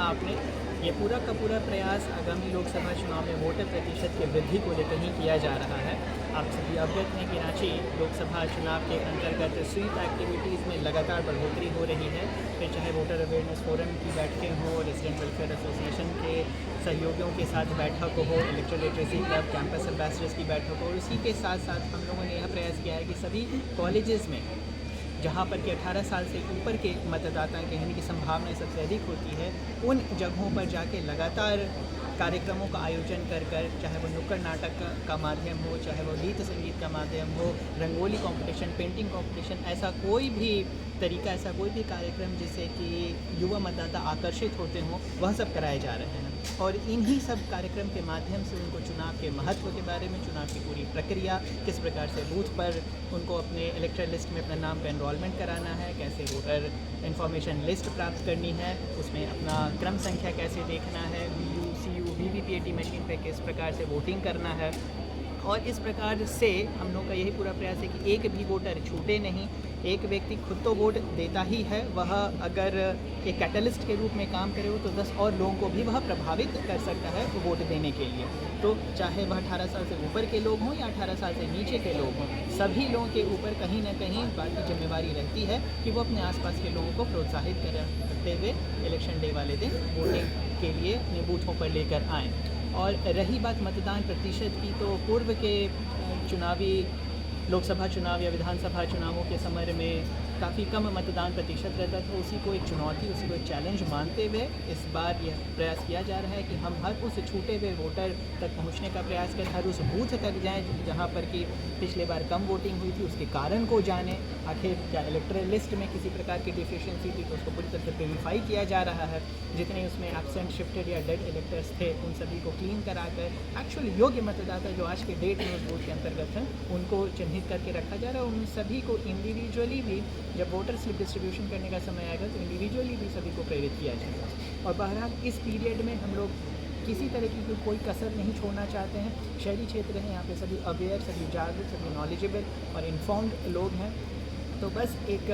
आपने, ये पूरा का पूरा प्रयास आगामी लोकसभा चुनाव में वोटर प्रतिशत की वृद्धि को लेकर ही किया जा रहा है। आप सभी अवगत हैं कि रांची लोकसभा चुनाव के अंतर्गत स्वीप एक्टिविटीज़ में लगातार बढ़ोतरी हो रही है। फिर चाहे वोटर अवेयरनेस फोरम की बैठकें हों, रेजिडेंट वेलफेयर एसोसिएशन के सहयोगियों के साथ बैठक हो, electoral literacy club, campus ambassadors की बैठक हो, और इसी के साथ साथ हम लोगों ने यह प्रयास किया है कि सभी कॉलेजेस में जहाँ पर कि 18 साल से ऊपर के मतदाता कहने की संभावना सबसे अधिक होती है, उन जगहों पर जाके लगातार कार्यक्रमों का आयोजन कर चाहे वो नुक्कड़ नाटक का माध्यम हो, चाहे वो गीत संगीत का माध्यम हो, रंगोली कंपटीशन, पेंटिंग कंपटीशन, ऐसा कोई भी तरीका, ऐसा कोई भी कार्यक्रम जिससे कि युवा मतदाता आकर्षित होते हों, वह सब कराए जा रहे हैं। और इन्हीं सब कार्यक्रम के माध्यम से उनको चुनाव के महत्व के बारे में, चुनाव की पूरी प्रक्रिया, किस प्रकार से बूथ पर उनको अपने इलेक्टोरल लिस्ट में अपने नाम का एनरोलमेंट कराना है, कैसे वोटर इन्फॉर्मेशन लिस्ट प्राप्त करनी है, उसमें अपना क्रम संख्या कैसे देखना है, VU, CU, VVPAT मशीन पे किस प्रकार से वोटिंग करना है। और इस प्रकार से हम लोग का यही पूरा प्रयास है कि एक भी वोटर छूटे नहीं। एक व्यक्ति खुद तो वोट देता ही है, वह अगर एक कैटलिस्ट के रूप में काम करे हो तो 10 और लोगों को भी वह प्रभावित कर सकता है वोट देने के लिए। तो चाहे वह 18 साल से ऊपर के लोग हों या 18 साल से नीचे के लोग हों, सभी लोगों के ऊपर कहीं ना कहीं बात की जिम्मेवारी रहती है कि वो अपने आसपास के लोगों को प्रोत्साहित करते हुए इलेक्शन डे वाले दिन वोटिंग के लिए अपने बूथों पर लेकर आएँ। और रही बात मतदान प्रतिशत की, तो पूर्व के चुनावी लोकसभा चुनाव या विधानसभा चुनावों के समय में काफ़ी कम मतदान प्रतिशत रहता था। उसी को एक चुनौती, उसी को एक चैलेंज मानते हुए इस बार यह प्रयास किया जा रहा है कि हम हर उस छूटे हुए वोटर तक पहुंचने का प्रयास करें, हर उस बूथ तक जाएं जहां पर कि पिछले बार कम वोटिंग हुई थी, उसके कारण को जानें। आखिर क्या इलेक्टोरल लिस्ट में किसी प्रकार की डिफिशिएंसी थी तो उसको पूरी तरह से प्यूरीफाई किया जा रहा है। जितने उसमें एब्सेंट, शिफ्टेड या डेड इलेक्टर्स थे उन सभी को क्लीन कराकर एक्चुअली योग्य मतदाता जो आज के डेट में उस वोट के अंतर्गत हैं उनको चिन्हित करके रखा जा रहा है। उन सभी को इंडिविजुअली भी, जब वोटर स्लिप डिस्ट्रीब्यूशन करने का समय आएगा तो इंडिविजुअली भी सभी को प्रेरित किया जाएगा। और बहरहाल इस पीरियड में हम लोग किसी तरह की कोई कसर नहीं छोड़ना चाहते हैं। शहरी क्षेत्र हैं, यहाँ पे सभी अवेयर, सभी जागरूक, सभी नॉलेजेबल और इन्फॉर्म्ड लोग हैं। तो बस एक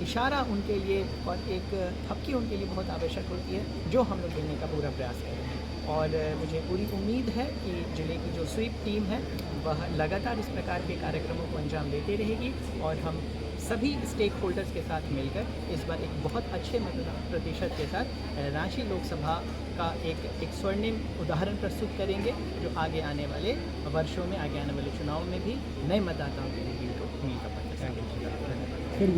इशारा उनके लिए और एक थपकी उनके लिए बहुत आवश्यक होती है, जो हम लोग देने का पूरा प्रयास कर रहे हैं। और मुझे पूरी उम्मीद है कि ज़िले की जो स्वीप टीम है वह लगातार इस प्रकार के कार्यक्रमों को अंजाम देती रहेगी और हम सभी स्टेक होल्डर्स के साथ मिलकर इस बार एक बहुत अच्छे मतदान प्रतिशत के साथ रांची लोकसभा का एक स्वर्णिम उदाहरण प्रस्तुत करेंगे, जो आगे आने वाले वर्षों में, आगे आने वाले चुनाव में भी नए मतदाताओं के लिए मील का पत्थर।